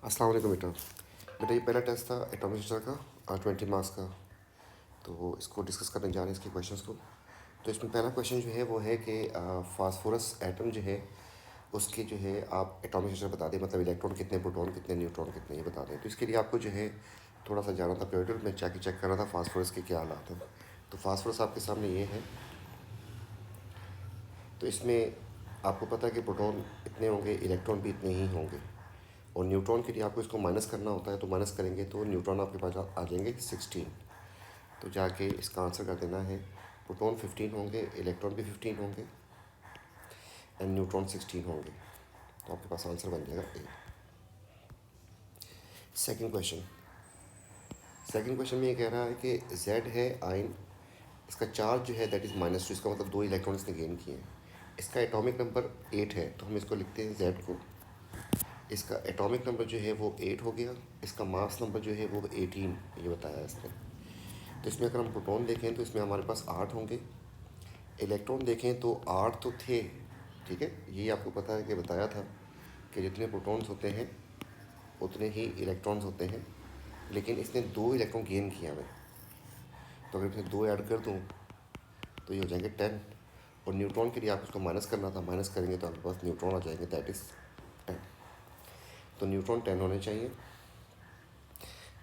अस्सलाम वालेकुम बेटा। बेटा ये पहला टेस्ट था एटॉमिक स्ट्रक्चर का 20 मार्क्स का। तो इसको डिस्कस करने जा रहे हैं इसके क्वेश्चंस को। तो इसमें पहला क्वेश्चन जो है वो है कि फास्फोरस एटम जो है उसके जो है आप एटॉमिक स्ट्रक्चर बता दें, मतलब इलेक्ट्रॉन कितने, प्रोटॉन कितने, न्यूट्रॉन कितने, ये बता दें। तो इसके लिए आपको जो है थोड़ा सा जाना था पीरियड में, जाके चेक करना था फास्फोरस के क्या हालात हैं। तो फास्फोरस आपके सामने ये है। तो इसमें आपको पता है कि प्रोटॉन इतने होंगे, इलेक्ट्रॉन भी इतने ही होंगे। और न्यूट्रॉन के लिए आपको इसको माइनस करना होता है, तो माइनस करेंगे तो न्यूट्रॉन आपके पास आ जाएंगे 16। तो जाके इसका आंसर कर देना है प्रोटॉन 15 होंगे, इलेक्ट्रॉन भी 15 होंगे एंड न्यूट्रॉन 16 होंगे। तो आपके पास आंसर बन जाएगा A. Second question. Second question में ये कह रहा है कि जेड है आयन, इसका चार्ज जो है दैट इज़ -2, इसका मतलब 2 इलेक्ट्रॉन इसने गेन किए हैं। इसका एटॉमिक नंबर 8 है, तो हम इसको लिखते हैं जेड को। इसका एटॉमिक नंबर जो है वो 8 हो गया, इसका मास नंबर जो है वो 18 ये बताया है इसने। तो इसमें अगर हम प्रोटॉन देखें तो इसमें हमारे पास 8 होंगे, इलेक्ट्रॉन देखें तो 8 तो थे, ठीक है, यही आपको पता है कि बताया था कि जितने प्रोटॉन्स होते हैं उतने ही इलेक्ट्रॉन्स होते हैं, लेकिन इसने 2 इलेक्ट्रॉन गेन किया हुआ है। तो अगर इसमें 2 ऐड कर दूँ तो ये हो जाएंगे 10। और न्यूट्रॉन के लिए आप इसको माइनस करना था, माइनस करेंगे तो आपके पास न्यूट्रॉन आ जाएंगे दैट इज़ 10। तो न्यूट्रॉन 10 होने चाहिए,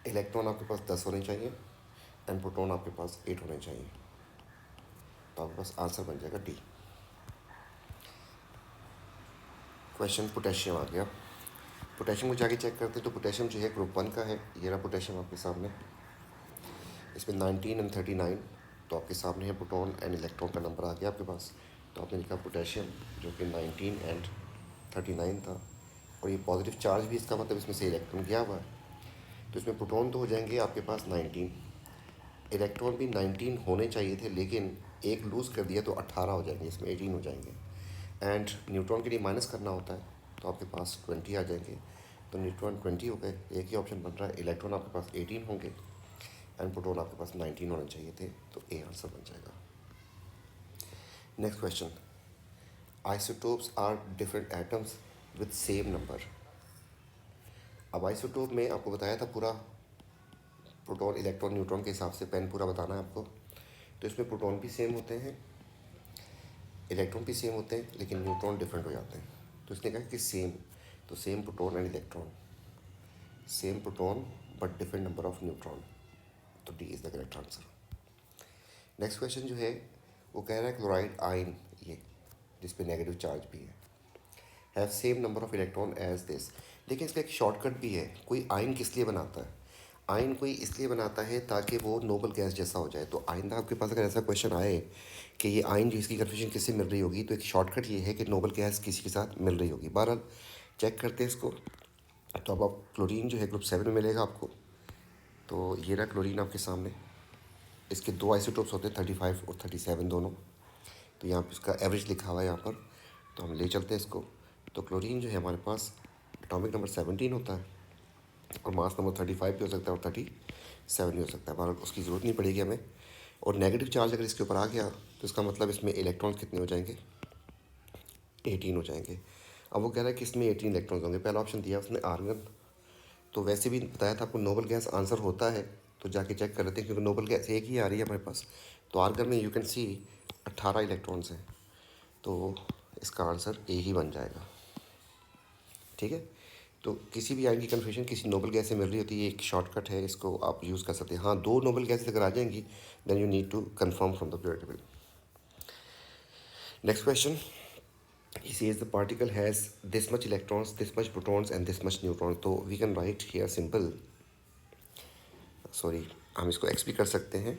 इलेक्ट्रॉन आपके पास 10 होने चाहिए एंड प्रोटॉन आपके पास 8 होने चाहिए। तो आपके पास आंसर बन जाएगा डी। क्वेश्चन पोटेशियम आ गया। पोटेशियम को जाके चेक करते हैं। तो पोटेशियम जो है ग्रुप 1 का है, ये रहा पोटेशियम आपके सामने। इसमें 19 एंड 39, तो आपके सामने है प्रोटॉन एंड इलेक्ट्रॉन का नंबर आ गया आपके पास। तो आपने लिखा पोटेशियम जो कि 19 एंड 39 था, और ये पॉजिटिव चार्ज भी, इसका मतलब इसमें से इलेक्ट्रॉन गया हुआ है। तो इसमें प्रोटॉन तो हो जाएंगे आपके पास 19, इलेक्ट्रॉन भी 19 होने चाहिए थे, लेकिन एक लूज़ कर दिया तो 18 हो जाएंगे, इसमें 18 हो जाएंगे। एंड न्यूट्रॉन के लिए माइनस करना होता है, तो आपके पास 20 आ जाएंगे। तो न्यूट्रॉन 20 हो गए, एक ही ऑप्शन बन रहा है। इलेक्ट्रॉन आपके पास 18 होंगे एंड प्रोटॉन आपके पास 19 होने चाहिए थे, तो ए आंसर बन जाएगा। Next question. Isotopes are different atoms with same number. अब आइसोटोप में आपको बताया था पूरा प्रोटॉन, इलेक्ट्रॉन, न्यूट्रॉन के हिसाब से पेन पूरा बताना है आपको। तो इसमें प्रोटॉन भी सेम होते हैं, इलेक्ट्रॉन भी सेम होते हैं, लेकिन न्यूट्रॉन डिफरेंट हो जाते हैं। तो इसने कहा कि सेम, तो same proton and electron, same proton but different number of neutron. तो D is the correct answer. Next question जो है वो कह रहा है क्लोराइड आयन, ये जिस पे नेगेटिव चार्ज भी है same number of electron as this. लेकिन इसका एक शॉर्टकट भी है। कोई आयन किस लिए बनाता है? आयन कोई इसलिए बनाता है ताकि वो नोबल गैस जैसा हो जाए। तो आइंदा आपके पास अगर ऐसा क्वेश्चन आए कि ये आयन जो इसकी कन्फ्यूजन किससे मिल रही होगी, तो एक शॉर्टकट ये है कि नोबल गैस किसी के साथ मिल रही होगी। बहरहाल चेक करते हैं इसको। तो अब आप क्लोरीन जो है ग्रुप 7 में मिलेगा आपको। तो ये रहा क्लोरीन आपके सामने। इसके 2 आइसोटोप्स होते हैं 35 और 37 दोनों। तो यहाँ पर इसका एवरेज लिखा हुआ है यहाँ पर, तो हम ले चलते हैं इसको। तो क्लोरीन जो है हमारे पास एटॉमिक नंबर 17 होता है और मास नंबर 35 भी हो सकता है और 37 भी हो सकता है, पर उसकी ज़रूरत नहीं पड़ेगी हमें। और नेगेटिव चार्ज अगर इसके ऊपर आ गया तो इसका मतलब इसमें इलेक्ट्रॉन कितने हो जाएंगे? 18 हो जाएंगे। अब वो कह रहा है कि इसमें 18 इलेक्ट्रॉन्स होंगे। पहला ऑप्शन दिया उसने आर्गन, तो वैसे भी बताया था आपको नोबल गैस आंसर होता है, तो जाके चेक कर लेते हैं क्योंकि नोबल गैस एक ही आ रही है हमारे पास। तो आर्गन में यू कैन सी 18 इलेक्ट्रॉन्स हैं, तो इसका आंसर ए ही बन जाएगा। ठीक है, तो किसी भी आयन की कन्फ्यूजन किसी नोबल गैस से मिल रही होती है, एक शॉर्टकट है, इसको आप यूज़ कर सकते हैं। हाँ, 2 नोबल गैसेस अगर आ जाएंगी then you need to confirm from the period table. Next question, he says the particle has this much electrons, this much protons and this much neutrons. तो we can write here simple, sorry हम इसको x भी कर सकते हैं।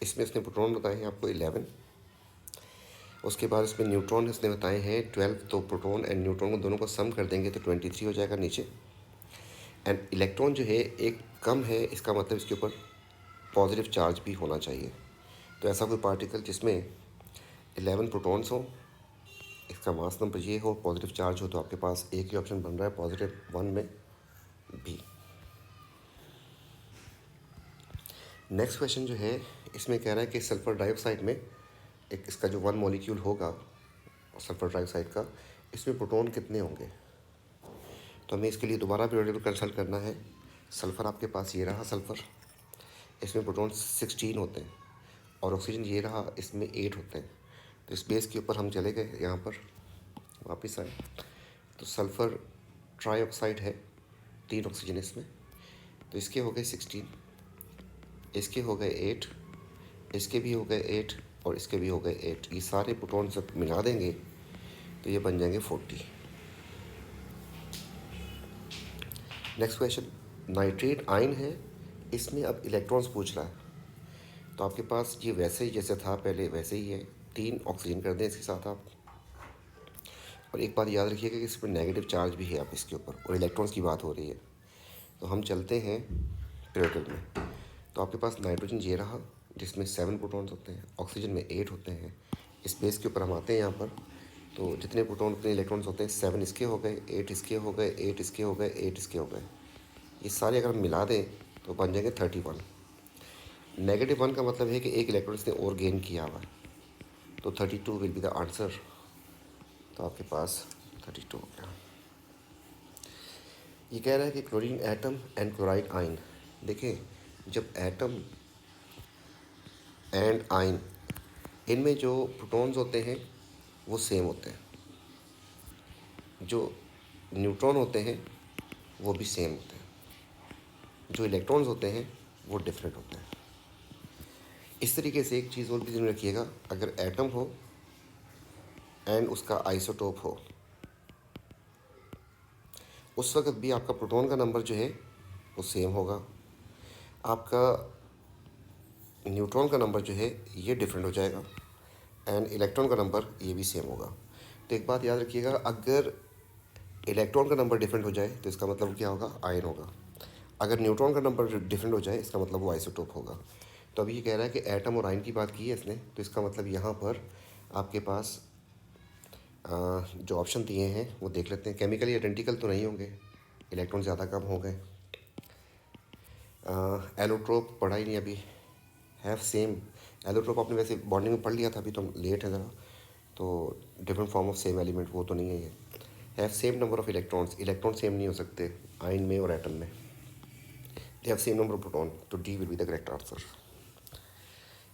इसमें इसने proton बताए हैं आपको 11, उसके बाद इसमें न्यूट्रॉन इसने बताए हैं 12। तो प्रोटॉन एंड न्यूट्रॉन को दोनों को सम कर देंगे तो 23 हो जाएगा नीचे। एंड इलेक्ट्रॉन जो है एक कम है, इसका मतलब इसके ऊपर पॉजिटिव चार्ज भी होना चाहिए। तो ऐसा कोई पार्टिकल जिसमें 11 प्रोटॉन्स हो, इसका मास नंबर ये हो, पॉजिटिव चार्ज हो, तो आपके पास एक ही ऑप्शन बन रहा है +1 में बी। नेक्स्ट क्वेश्चन जो है इसमें कह रहा है कि सल्फर डाइऑक्साइड में एक इसका जो 1 मॉलिक्यूल होगा सल्फर डाइऑक्साइड का, इसमें प्रोटॉन कितने होंगे? तो हमें इसके लिए दोबारा पीरियोडिक कंसल्ट करना है। सल्फ़र आपके पास ये रहा सल्फ़र, इसमें प्रोटॉन 16 होते हैं, और ऑक्सीजन ये रहा, इसमें 8 होते हैं। तो इस बेस के ऊपर हम चले गए, यहाँ पर वापस आए तो सल्फ़र ट्राईऑक्साइड है, 3 ऑक्सीजन इसमें, तो इसके हो गए 16, इसके हो गए 8, इसके भी हो गए 8 और इसके भी हो गए 8। ये सारे प्रोटॉन सब मिला देंगे तो ये बन जाएंगे 40। नेक्स्ट क्वेश्चन, नाइट्रेट आयन है, इसमें अब इलेक्ट्रॉन्स पूछ रहा है। तो आपके पास ये वैसे ही जैसे था पहले वैसे ही है, 3 ऑक्सीजन कर दें इसके साथ आप। और एक बात याद रखिएगा कि इसमें नेगेटिव चार्ज भी है आप इसके ऊपर, और इलेक्ट्रॉन्स की बात हो रही है। तो हम चलते हैं पीरियोडिक में। तो आपके पास नाइट्रोजन ये रहा, जिसमें 7 प्रोटॉन्स होते हैं, ऑक्सीजन में 8 होते हैं। इस बेस के ऊपर हम आते हैं यहाँ पर, तो जितने प्रोटॉन उतने इलेक्ट्रॉन्स होते हैं। 7 इसके हो गए, 8 इसके हो गए, 8 इसके हो गए, 8 इसके हो गए। ये सारे अगर हम मिला दें तो बन जाएंगे 31। -1 का मतलब है कि एक इलेक्ट्रॉन इसने और गेन किया हुआ है, तो 32 विल बी द आंसर। तो आपके पास 32 हो गया। ये कह रहा है कि chlorine atom and chloride ion. देखें, जब एटम एंड आयन, इनमें जो प्रोटॉन्स होते हैं वो सेम होते हैं, जो न्यूट्रॉन होते हैं वो भी सेम होते हैं, जो इलेक्ट्रॉन्स होते हैं वो डिफरेंट होते हैं। इस तरीके से एक चीज़ और भी ध्यान रखिएगा, अगर एटम हो एंड उसका आइसोटोप हो, उस वक्त भी आपका प्रोटॉन का नंबर जो है वो सेम होगा, आपका न्यूट्रॉन का नंबर जो है ये डिफरेंट हो जाएगा, एंड इलेक्ट्रॉन का नंबर ये भी सेम होगा। तो एक बात याद रखिएगा, अगर इलेक्ट्रॉन का नंबर डिफरेंट हो जाए तो इसका मतलब क्या होगा, आयन होगा। अगर न्यूट्रॉन का नंबर डिफरेंट हो जाए इसका मतलब वो आइसोटोप होगा। तो अभी ये कह रहा है कि एटम और आयन की बात की है इसने, तो इसका मतलब यहाँ पर आपके पास जो ऑप्शन दिए हैं वो देख लेते हैं। केमिकली आइडेंटिकल तो नहीं होंगे, इलेक्ट्रॉन ज़्यादा कम हो गए। एलोट्रोप पढ़ा ही नहीं अभी, हैव सेम। एलोट्रोप आपने वैसे बॉन्डिंग में पढ़ लिया था, अभी तो लेट है ज़रा, तो different form of same element वो तो नहीं है ये। Have same number of electrons, electron same नहीं हो सकते आयन में और एटम में। They have same number of proton, तो D will be the correct answer.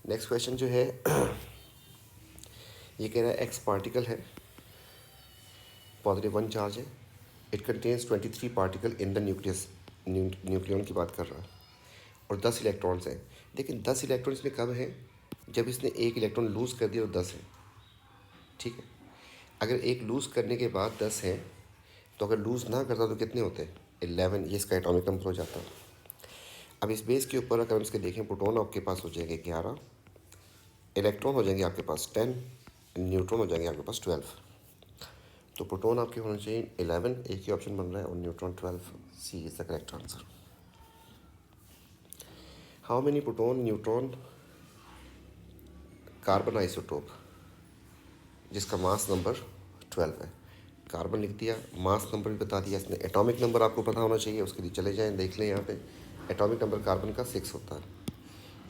Next question जो है ये कह रहा है एक्स पार्टिकल है, +1 चार्ज है, it contains 23 particle in the nucleus, nucleon की बात कर रहा है, और 10 इलेक्ट्रॉन्स हैं। लेकिन 10 इलेक्ट्रॉन इसमें कब है, जब इसने एक इलेक्ट्रॉन लूज़ कर दिया तो 10 है, ठीक है। अगर एक लूज़ करने के बाद 10 है, तो अगर लूज़ ना करता तो कितने होते हैं, 11, ये इसका एटॉमिक नंबर हो जाता है। अब इस बेस के ऊपर अगर हम इसके देखें, प्रोटॉन आपके पास हो जाएंगे 11, इलेक्ट्रॉन हो जाएंगे आपके पास 10, न्यूट्रॉन हो जाएंगे आपके पास 12। तो प्रोटॉन आपके होने चाहिए 11, एक ही ऑप्शन बन रहा है, और neutron 12। C is the correct answer. How many proton neutron carbon isotope, जिसका मास नंबर 12 है। कार्बन लिख दिया, मास नंबर भी बता दिया इसने, एटॉमिक नंबर आपको पता होना चाहिए, उसके लिए चले जाएं देख लें। यहाँ पे एटॉमिक नंबर कार्बन का 6 होता है,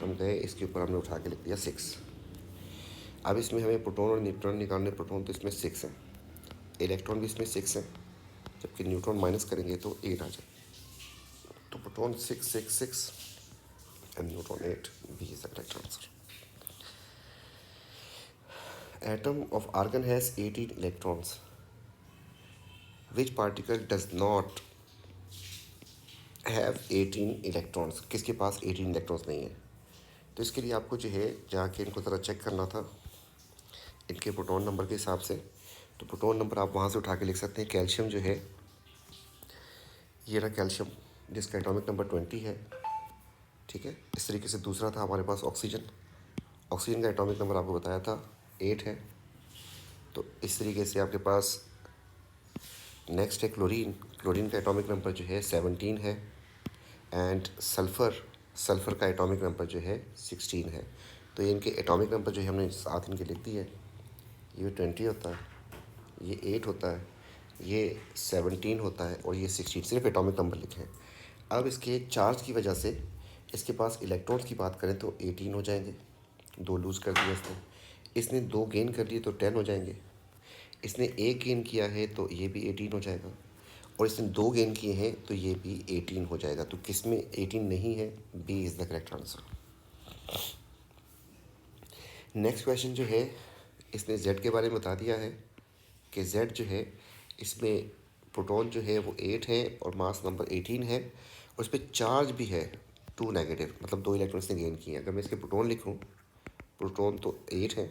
हम गए इसके ऊपर हमने उठा के लिख दिया 6। अब इसमें हमें प्रोटॉन और न्यूट्रॉन निकालने, प्रोटॉन तो इसमें 6 है, इलेक्ट्रॉन भी इसमें 6 है, जबकि न्यूट्रॉन माइनस करेंगे तो 8 आ जाए। तो proton 6 6 6 and neutron 8, B is the correct answer. Atom of argon has 18 electrons. Which particle does not have 18 electrons? किसके पास 18 इलेक्ट्रॉन्स नहीं है? तो इसके लिए आपको जो है जाके इनको ज़रा चेक करना था इनके प्रोटॉन नंबर के हिसाब से। तो प्रोटॉन नंबर आप वहाँ से उठा के लिख सकते हैं। कैल्शियम जो है, ये रहा कैल्शियम, जिसका एटॉमिक नंबर 20 है, ठीक है। इस तरीके से दूसरा था हमारे पास ऑक्सीजन, ऑक्सीजन का एटॉमिक नंबर आपको बताया था 8 है। तो इस तरीके से आपके पास नेक्स्ट है क्लोरीन, क्लोरीन का एटॉमिक नंबर जो है 17 है, एंड सल्फ़र का एटॉमिक नंबर जो है 16 है। तो ये इनके एटॉमिक नंबर जो है हमने साथ इनके लिख दिए। ये 20 होता है, ये 8 होता है, ये 17 होता है, और ये 16, सिर्फ एटॉमिक नंबर लिखे हैं। अब इसके चार्ज की वजह से इसके पास इलेक्ट्रॉन्स की बात करें तो 18 हो जाएंगे, 2 लूज़ कर दिया इसने 2 गेन कर लिए तो 10 हो जाएंगे, इसने एक गेन किया है तो ये भी 18 हो जाएगा, और इसने 2 गेन किए हैं तो ये भी 18 हो जाएगा। तो किस में 18 नहीं है? B is the correct answer. Next question जो है, इसने जेड के बारे में बता दिया है कि जेड जो है इसमें प्रोटॉन जो है वो 8 है और मास नंबर 18 है और इस पर चार्ज भी है 2 नेगेटिव, मतलब 2 इलेक्ट्रॉन्स ने गेन किए हैं। अगर मैं इसके प्रोटॉन लिखूँ, प्रोटॉन तो 8 है,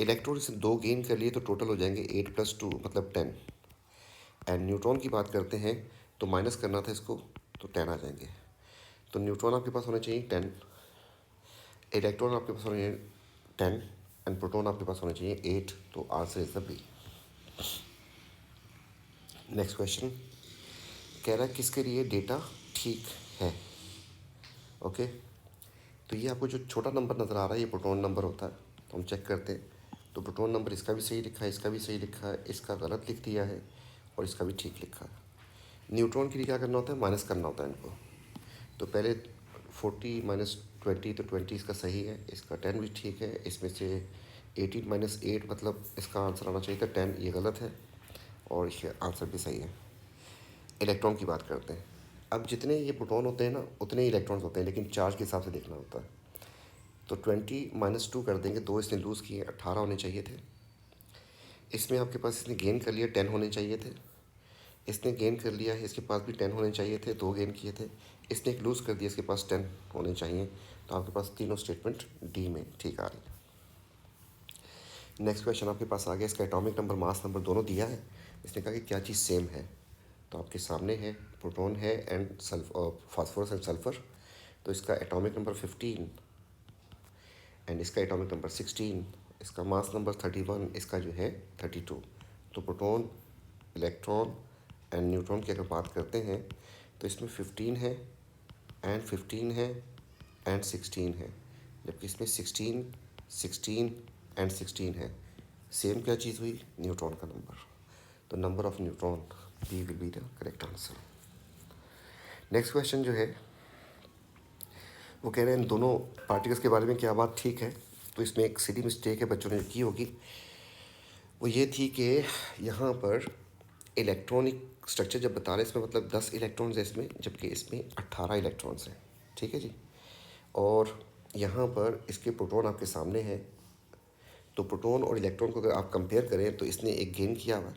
इलेक्ट्रॉन इसने 2 गेन कर लिए तो टोटल हो जाएंगे 8 + 2 मतलब 10। एंड न्यूट्रॉन की बात करते हैं तो माइनस करना था इसको तो 10 आ जाएंगे। तो न्यूट्रॉन आपके पास होने चाहिए 10, इलेक्ट्रॉन आपके पास होने चाहिए 10 एंड प्रोटॉन आपके पास होने चाहिए 8। तो answer is the B. Next question कह रहा है किसके लिए डेटा ठीक है। ओके, तो ये आपको जो छोटा नंबर नज़र आ रहा है ये प्रोटॉन नंबर होता है। तो हम चेक करते हैं, तो प्रोटॉन नंबर इसका भी सही लिखा है, इसका भी सही लिखा है, इसका गलत लिख दिया है और इसका भी ठीक लिखा है। न्यूट्रॉन के लिए क्या करना होता है? माइनस करना होता है इनको। तो पहले 40 - 20 तो 20 इसका सही है, इसका 10 भी ठीक है, इसमें से 18 - 8 मतलब इसका आंसर आना चाहिए था 10, ये गलत है और इसका आंसर भी सही है। इलेक्ट्रॉन की बात करते हैं। अब जितने ये प्रोटॉन होते हैं ना उतने ही इलेक्ट्रॉन्स होते हैं, लेकिन चार्ज के हिसाब से देखना होता है। तो 20 - 2 कर देंगे, 2 इसने लूज़ किए, 18 होने चाहिए थे। इसमें आपके पास इसने गेन कर लिया, 10 होने चाहिए थे। इसने गेन कर लिया है, इसके पास भी 10 होने चाहिए थे, 2 गेन किए थे। इसने एक लूज़ कर दिया, इसके पास 10 होने चाहिए। तो आपके पास तीनों स्टेटमेंट डी में ठीक आ रही है। नेक्स्ट क्वेश्चन आपके पास आ गया, इसका एटॉमिक नंबर मास नंबर दोनों दिया है। इसने कहा कि क्या चीज़ सेम है, तो आपके सामने है प्रोटॉन है एंड फास्फोरस एंड सल्फर। तो इसका एटॉमिक नंबर 15 एंड इसका एटॉमिक नंबर 16, इसका मास नंबर 31, इसका जो है 32। तो प्रोटॉन, इलेक्ट्रॉन एंड न्यूट्रॉन की अगर बात करते हैं तो इसमें 15 है एंड 15 है एंड 16 है, जबकि इसमें 16, 16 एंड 16 है। सेम क्या चीज़ हुई? न्यूट्रॉन का नंबर। तो number of neutron B will be the correct answer. Next question जो है वो कह रहे हैं इन दोनों पार्टिकल्स के बारे में क्या बात ठीक है। तो इसमें एक सीधी मिस्टेक है बच्चों ने की होगी, वो ये थी कि यहाँ पर इलेक्ट्रॉनिक स्ट्रक्चर जब बता रहे हैं इसमें मतलब 10 इलेक्ट्रॉन्स है इसमें, जबकि इसमें 18 इलेक्ट्रॉन्स हैं। ठीक है जी। और यहाँ पर इसके प्रोटॉन आपके सामने है, तो प्रोटॉन और इलेक्ट्रॉन को अगर आप कंपेयर करें तो इसने एक गेन किया हुआ,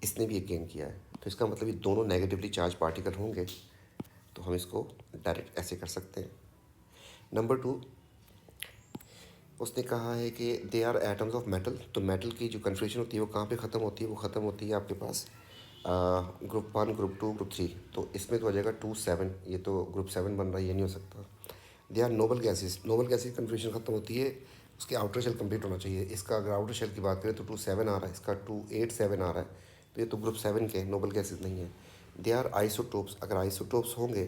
इसने भी एक गेन किया है। तो इसका मतलब ये दोनों नेगेटिवली चार्ज पार्टिकल होंगे। तो हम इसको डायरेक्ट ऐसे कर सकते हैं। नंबर 2, उसने कहा है कि they are atoms of metal. तो मेटल की जो कन्फ्यूजन होती है वो कहाँ पे ख़त्म होती है? वो ख़त्म होती है आपके पास ग्रुप 1, ग्रुप 2, ग्रुप 3। तो इसमें तो हो जाएगा 2, 7, ये तो ग्रुप 7 बन रहा है, ये नहीं हो सकता। They are noble gases. Noble gases की कन्फ्यूजन ख़त्म होती है, उसके आउटर शेल कंप्लीट होना चाहिए। इसका अगर आउटर शेल की बात करें तो 2, 7 आ रहा है, इसका 2, 8, 7 आ रहा है, तो ये तो ग्रुप 7 के नोबल गैसेस नहीं है। They are isotopes. अगर आइसोटोप्स होंगे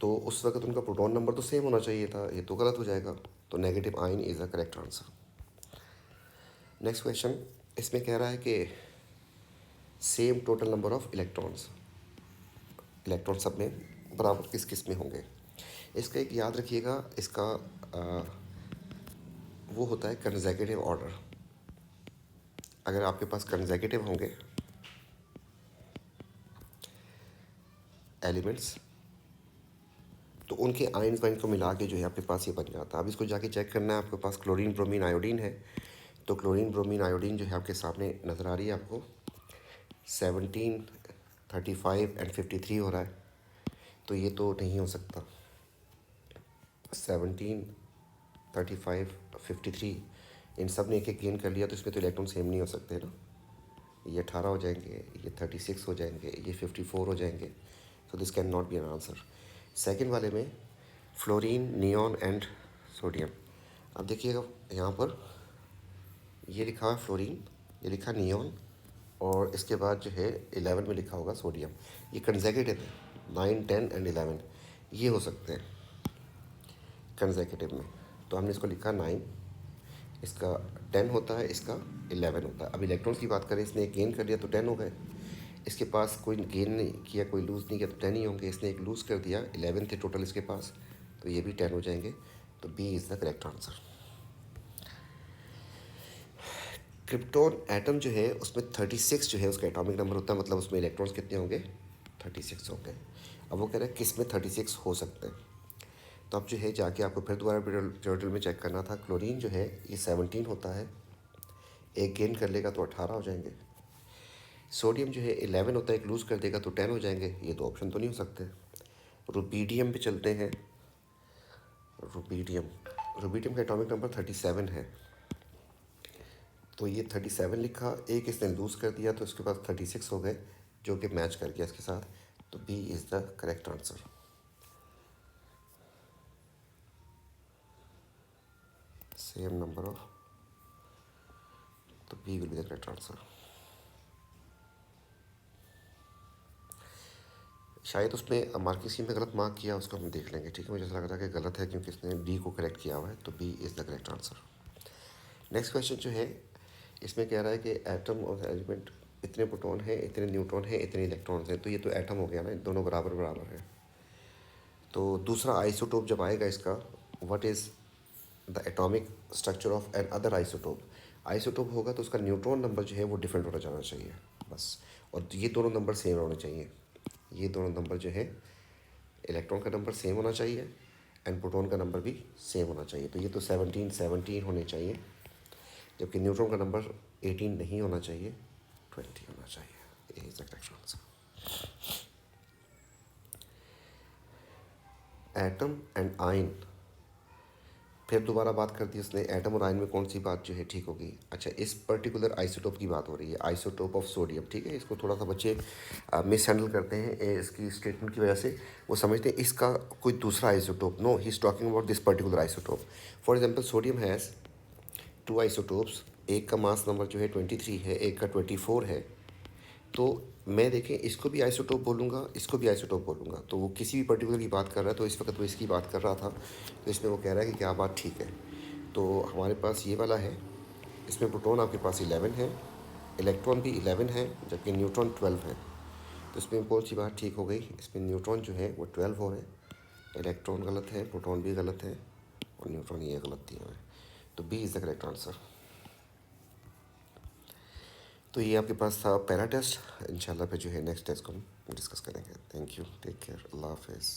तो उस वक्त उनका प्रोटॉन नंबर तो सेम होना चाहिए था, ये तो गलत हो जाएगा। तो negative ion is the correct answer. Next question इसमें कह रहा है कि same total number of electrons, electron सब में बराबर किस किस में होंगे। इसका एक याद रखिएगा, इसका वो होता है कंसेक्यूटिव ऑर्डर। अगर आपके पास कंसेक्यूटिव होंगे एलिमेंट्स तो उनके आयन वाइन को मिला के जो है आपके पास ये बन जाता है। अब इसको जाके चेक करना है, आपके पास क्लोरीन, ब्रोमीन, आयोडीन है। तो क्लोरीन, ब्रोमीन, आयोडीन जो है आपके सामने नज़र आ रही है आपको, 17, 35 एंड 53 हो रहा है। तो ये तो नहीं हो सकता, 17, 35, 53 इन सब ने एक एक गेन कर लिया, तो इसमें तो इलेक्ट्रॉन सेम नहीं हो सकते ना। ये 18 हो जाएंगे, ये 36 हो जाएंगे, ये 54 हो जाएंगे। So this can not be an answer. Second वाले में फ्लोरीन, नियॉन एंड सोडियम। अब देखिएगा यहाँ पर ये लिखा हुआ है फ्लोरीन, ये लिखा नियॉन और इसके बाद जो है 11 में लिखा होगा सोडियम। ये कंसेक्यूटिव है, 9, 10 एंड 11 ये हो सकते हैं कंसेक्यूटिव में। तो हमने इसको लिखा 9, इसका 10 होता है, इसका 11 होता है। अब इलेक्ट्रॉन्स की बात करें, इसने एक गेन कर लिया तो 10 हो गए, इसके पास कोई गेन नहीं किया, कोई लूज़ नहीं किया तो 10 ही होंगे। इसने एक लूज़ कर दिया, 11 थे टोटल इसके पास, तो ये भी 10 हो जाएंगे। तो B is the correct answer. Krypton atom जो है उसमें 36 जो है उसका एटॉमिक नंबर होता है, मतलब उसमें इलेक्ट्रॉन्स कितने होंगे, 36 होंगे। अब वो कह रहे हैं किस में 36 हो सकते हैं, तो अब जो है जाके आपको फिर दोबारा पीरियोडिक में चेक करना था। क्लोरीन जो है ये 17 होता है, एक गेन कर लेगा तो 18 हो जाएंगे। सोडियम जो है 11 होता है, एक लूज़ कर देगा तो 10 हो जाएंगे। ये दो ऑप्शन तो नहीं हो सकते। रुबीडियम पे चलते हैं। रुबीडियम रुबीडियम का एटॉमिक नंबर 37 है, तो ये 37 लिखा, एक इसने लूज़ कर दिया तो इसके पास 36 हो गए, जो कि मैच कर गया इसके साथ। तो B is the correct answer. Same number of, तो B will be the correct answer. शायद उसमें मार्किंग स्कीम में गलत मार्क किया, उसको हम देख लेंगे, ठीक है। मुझे ऐसा लग रहा है कि गलत है क्योंकि इसने डी को करेक्ट किया हुआ है, तो B is the correct answer. Next question जो है इसमें कह रहा है कि एटम और एलिमेंट इतने प्रोटॉन हैं, इतने न्यूट्रॉन हैं, इतने इलेक्ट्रॉन्स हैं, तो ये तो एटम हो गया ना, दोनों बराबर बराबर है। तो दूसरा आइसोटोप जब आएगा इसका, what is the atomic structure of an other isotope. Isotope होगा तो उसका न्यूट्रॉन नंबर जो है वो डिफरेंट होना जाना चाहिए बस, और ये दोनों नंबर सेम होने चाहिए। ये दोनों नंबर जो है, इलेक्ट्रॉन का नंबर सेम होना चाहिए एंड प्रोटॉन का नंबर भी सेम होना चाहिए। तो ये तो 17 होने चाहिए, जबकि न्यूट्रॉन का नंबर 18 नहीं होना चाहिए, 20 होना चाहिए। ये is the correct answer. Atom and ion, फिर दोबारा बात कर दी उसने, एटम और आयन में कौन सी बात जो है ठीक होगी। अच्छा, इस पर्टिकुलर आइसोटोप की बात हो रही है, आइसोटोप ऑफ सोडियम, ठीक है। इसको थोड़ा सा बच्चे मिस हैंडल करते हैं इसकी स्टेटमेंट की वजह से। वो समझते हैं इसका कोई दूसरा isotope. No, he is talking about this particular isotope. For example sodium has 2 isotopes, एक का मास नंबर जो है 23 है, एक का 24 है। तो मैं देखें इसको भी आइसोटोप बोलूँगा, इसको भी आइसोटोप बोलूँगा, तो वो किसी भी पर्टिकुलर की बात कर रहा है, तो इस वक्त वो इसकी बात कर रहा था, तो इसमें वो कह रहा है कि क्या बात ठीक है। तो हमारे पास ये वाला है, इसमें प्रोटॉन आपके पास 11 है, इलेक्ट्रॉन भी 11 है, जबकि न्यूट्रॉन 12 है। तो इसमें कौन सी बात ठीक हो गई, इसमें न्यूट्रॉन जो है वो 12 हो रहे हैं, इलेक्ट्रॉन गलत है, प्रोटॉन भी गलत है, और न्यूट्रॉन ये गलत दिया है। तो B is the correct answer. तो ये आपके पास था पहला टेस्ट। इंशाल्लाह पे जो है नेक्स्ट टेस्ट को हम डिस्कस करेंगे। थैंक यू, टेक केयर, अल्लाह हाफिज़।